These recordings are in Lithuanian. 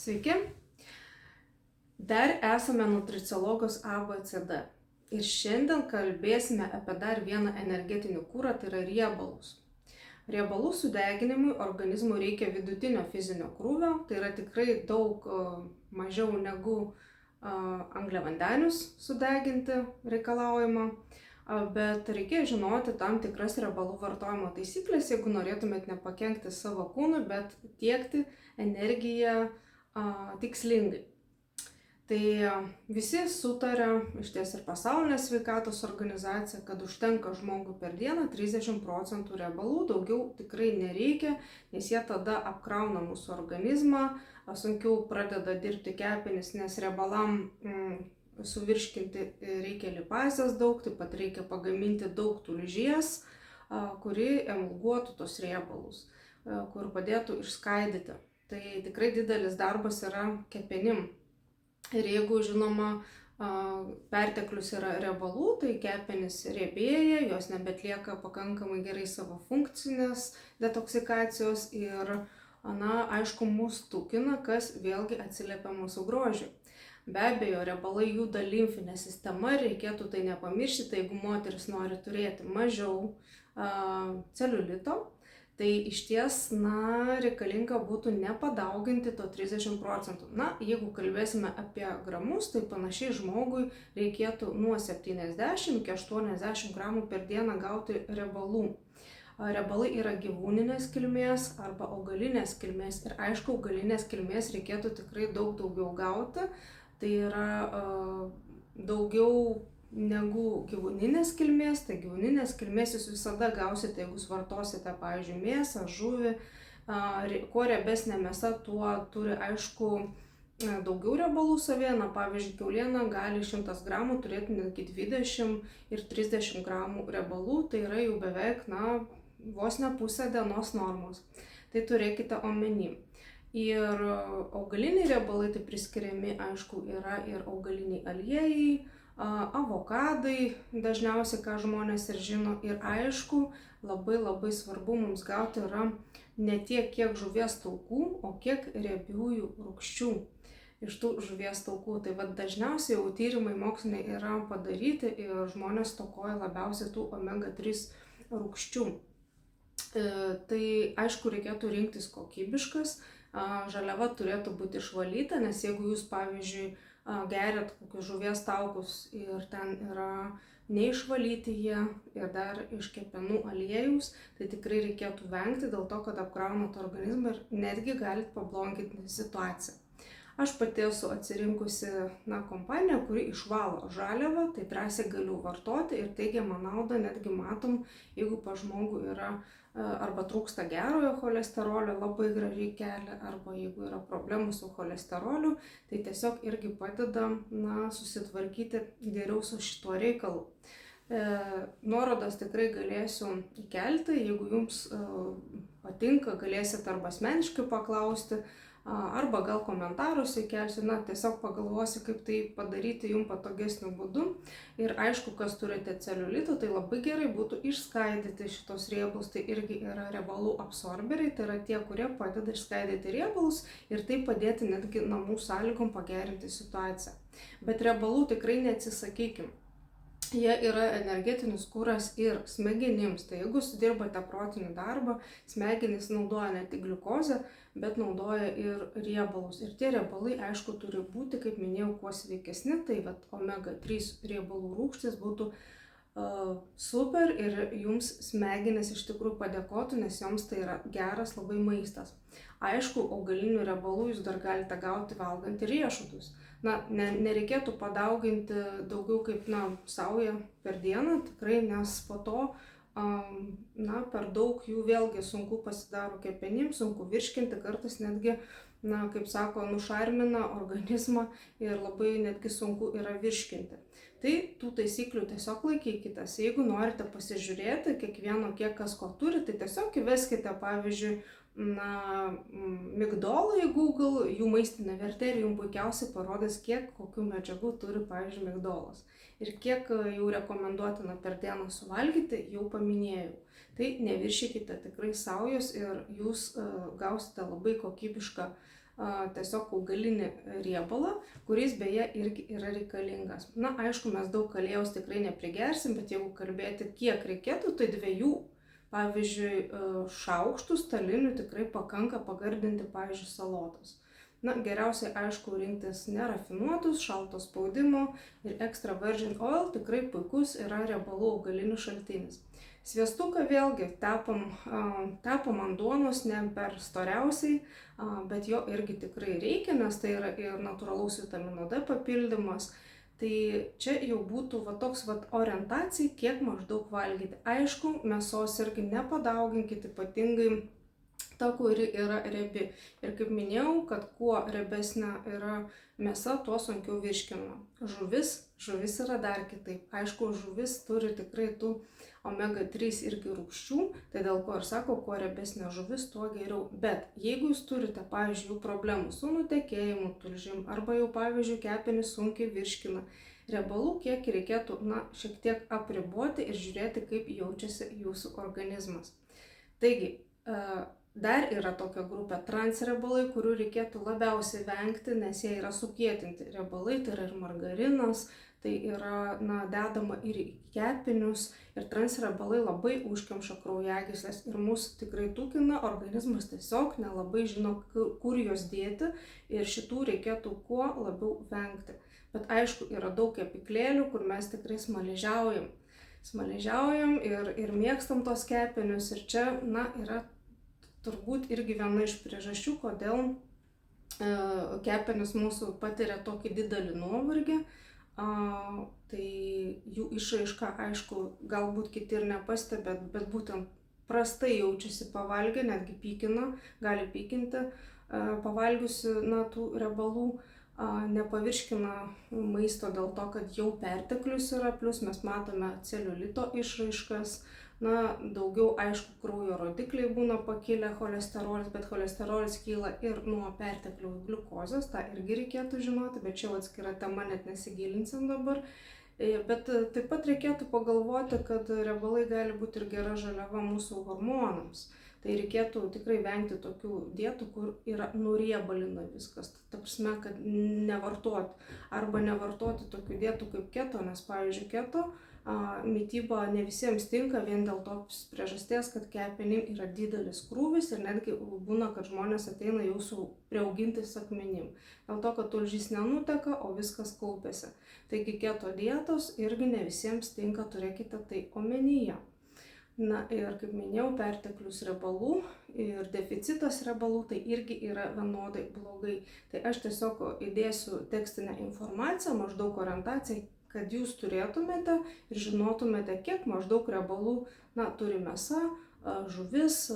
Sveiki, dar esame nutriciologos ABCD ir šiandien kalbėsime apie dar vieną energetinį kurą, tai yra riebalus. Riebalų sudeginimui organizmui reikia vidutinio fizinio krūvio, tai yra tikrai daug mažiau negu angliavandenius sudeginti reikalaujama, bet reikia žinoti tam tikras riebalų vartojimo taisyklės, jeigu norėtumėt nepakenkti savo kūnui, bet tiekti energiją tikslingai. Tai visi sutarė, iš ties ir Pasaulinė sveikatos organizacija, kad užtenka žmogui per dieną 30% riebalų, daugiau tikrai nereikia, nes jie tada apkrauna mūsų organizmą, sunkiau pradeda dirbti kepenys, nes riebalam suvirškinti reikia lipazės daug, taip pat reikia pagaminti daug tulžies, kuri emulguotų tos riebalus, kur padėtų išskaidyti. Tai tikrai didelis darbas yra kepenim. Ir jeigu, žinoma, perteklius yra riebalų, tai kepenys riebėja, jos nebetlieka pakankamai gerai savo funkcinės detoksikacijos ir, aišku, mus tukina, kas vėlgi atsiliepia mūsų grožiui. Be abejo, riebalai juda limfinė sistema ir reikėtų tai nepamiršti, tai jeigu moteris nori turėti mažiau celiulito, tai iš ties, reikalinga būtų nepadauginti to 30%. Jeigu kalbėsime apie gramus, tai panašiai žmogui reikėtų nuo 70 iki 80 gramų per dieną gauti riebalų. Riebalai yra gyvūninės kilmės arba augalinės kilmės ir aišku, augalinės kilmės reikėtų tikrai daugiau gauti. Tai yra daugiau negu gyvūninės kilmės, tai gyvūninės kilmės jūs visada gausite, jeigu vartosite, pavyzdžiui, mėsą, žuvį. Kuo riebesnė mėsa, tuo turi, aišku, daugiau riebalų savyje. Pavyzdžiui, kiauliena gali 100 gramų turėti netgi 20 ir 30 gramų riebalų, tai yra jau beveik, vos ne pusę dienos normos. Tai turėkite omeny. Ir augaliniai riebalai tai priskiriami, aišku, yra ir augaliniai aliejai, avokadai, dažniausiai, ką žmonės ir žino, ir aišku, labai svarbu mums gauti yra ne tiek, kiek žuvies taukų, o kiek riebiųjų rūgščių iš tų žuvies taukų. Tai dažniausiai jau tyrimai moksliniai yra padaryti ir žmonės stokoja labiausiai tų omega-3 rūgščių. Tai aišku, reikėtų rinktis kokybiškas, žaliava turėtų būti išvalyta, nes jeigu jūs, pavyzdžiui, geriat kokius žuvies taukus ir ten yra neišvalyti jie ir dar iš kepenų aliejaus, tai tikrai reikėtų vengti dėl to, kad apkraunat organizmą ir netgi galit pabloginti situaciją. Aš pati esu atsirinkusi kompaniją, kuri išvalo žaliavą, tai drąsiai galiu vartoti ir teigiamą naudą netgi matom, jeigu pas žmogų yra arba trūksta gerojo cholesterolio, labai gražiai kelia, arba jeigu yra problemų su cholesteroliu, tai tiesiog irgi padeda susitvarkyti geriau su šituo reikalu. Nuorodas tikrai galėsiu įkelti, jeigu jums patinka, galėsit arba asmeniškai paklausti, arba gal komentarus įkelsiu, tiesiog pagalvosiu, kaip tai padaryti jums patogesniu būdu. Ir aišku, kas turite celiulito, tai labai gerai būtų išskaidyti šitos riebalus, tai irgi yra riebalų absorberiai, tai yra tie, kurie padeda išskaidyti riebalus ir tai padėti netgi namų sąlygom pagerinti situaciją. Bet riebalų tikrai neatsisakykim. Jie yra energetinis kuras ir smegenims, tai jeigu dirbate protinį darbą, smegenys naudoja ne tik gliukozę, bet naudoja ir riebalus. Ir tie riebalai, aišku, turi būti, kaip minėjau, kuo sveikesni, tai omega-3 riebalų rūgštys būtų super ir jums smegenys iš tikrųjų padėkotų, nes joms tai yra geras labai maistas. Aišku, augalinių riebalų jūs dar galite gauti valgant ir riešutus. Nereikėtų padauginti daugiau kaip saują per dieną, tikrai, nes po to per daug jų vėlgi sunku pasidaro kepenim, sunku virškinti, kartais netgi, kaip sako, nušarmina organizmą ir labai netgi sunku yra virškinti. Tai tų taisyklių tiesiog laikykitės. Jeigu norite pasižiūrėti kiekvieno, kiek kas ko turi, tai tiesiog įveskite, pavyzdžiui, migdolą į Google, jų maistinė vertė ir jums puikiausiai parodys, kiek kokių medžiagų turi, pavyzdžiui, migdolas. Ir kiek jau rekomenduotina per dieną suvalgyti, jau paminėjau. Tai neviršykite tikrai saujos ir jūs gausite labai kokybišką tiesiog augalinį riebalą, kuris beje irgi yra reikalingas. Na, aišku, mes daug aliejaus tikrai neprigersim, bet jeigu kalbėti, kiek reikėtų, tai 2, pavyzdžiui, šaukštų stalinių tikrai pakanka pagardinti, pavyzdžiui, salotos. Na, geriausiai, aišku, rinktis nerafinuotus, šalto spaudimo ir extra virgin oil tikrai puikus yra riebalų augalinių šaltinis. Sviestuką vėlgi tepam ant duonos ne per storiausiai, bet jo irgi tikrai reikia, nes tai yra ir natūralaus vitamino D papildymas. Tai čia jau būtų toks orientacija, kiek maždaug valgyti. Aišku, mėsos irgi nepadauginkit, ypatingai ta, kuri yra riebi. Ir kaip minėjau, kad kuo riebesnė yra mėsa, tuo sunkiau virškinama. Žuvis yra dar kitaip. Aišku, žuvis turi tikrai tų omega-3 irgi rūgščių, tai dėl ko ir sako, kuo riebesnė žuvis, tuo geriau. Bet jeigu jūs turite, pavyzdžiui, problemų su nutekėjimu, tulžim, arba jau, pavyzdžiui, kepenys sunkiai virškina, riebalų kiekį reikėtų, šiek tiek apriboti ir žiūrėti, kaip jaučiasi jūsų organizmas. Taigi, dar yra tokia grupė transriebalai, kurių reikėtų labiausiai vengti, nes jie yra sukietinti riebalai, tai yra ir margarinas, tai yra dedama ir į kepinius, ir transriebalai labai užkemša kraujagyslės ir mūsų tikrai tūkina, organizmas tiesiog nelabai žino, kur juos dėti ir šitų reikėtų kuo labiau vengti. Bet aišku, yra daug kepyklėlių, kur mes tikrai smaližiaujam ir mėgstam tos kepinius ir čia yra turbūt irgi viena iš priežasčių, kodėl kepenys mūsų patiria tokį didelį nuovargį. Tai jų išraiška, aišku, galbūt kiti ir nepastebėt, bet būtent prastai jaučiasi pavalgę, netgi gali pykinti pavalgiusi tų riebalų, nepavirškina maisto dėl to, kad jau perteklius yra, plus mes matome celiulito išraiškas, daugiau, aišku, kraujo rodikliai būna pakilę cholesterolis, bet cholesterolis kyla ir nuo pertekliaus gliukozės, tą irgi reikėtų žinoti, bet čia atskira tema, net nesigilinsim dabar. Bet taip pat reikėtų pagalvoti, kad riebalai gali būti ir gera žaliava mūsų hormonams. Tai reikėtų tikrai vengti tokių dietų, kur yra nuriebalina viskas. Ta prasme, kad nevartoti tokių dietų kaip keto, nes, pavyzdžiui, keto mityba ne visiems tinka vien dėl tos priežasties, kad kepenim yra didelis krūvis ir netgi būna, kad žmonės ateina jau su priaugintais akmenim. Dėl to, kad tulžys nenuteka, o viskas kaupiasi. Taigi keto dietos irgi ne visiems tinka, turėkite tai omenyje. Ir kaip minėjau, perteklius riebalų ir deficitas riebalų tai irgi yra vienodai blogai. Tai aš tiesiog įdėsiu tekstinę informaciją, maždaug orientaciją, kad jūs turėtumėte ir žinotumėte, kiek maždaug riebalų turi mėsa, žuvis,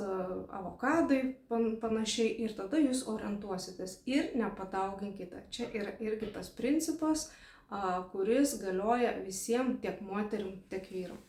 avokadai panašiai ir tada jūs orientuositės ir nepadauginkite. Čia yra irgi tas principas, kuris galioja visiems, tiek moterim, tiek vyram.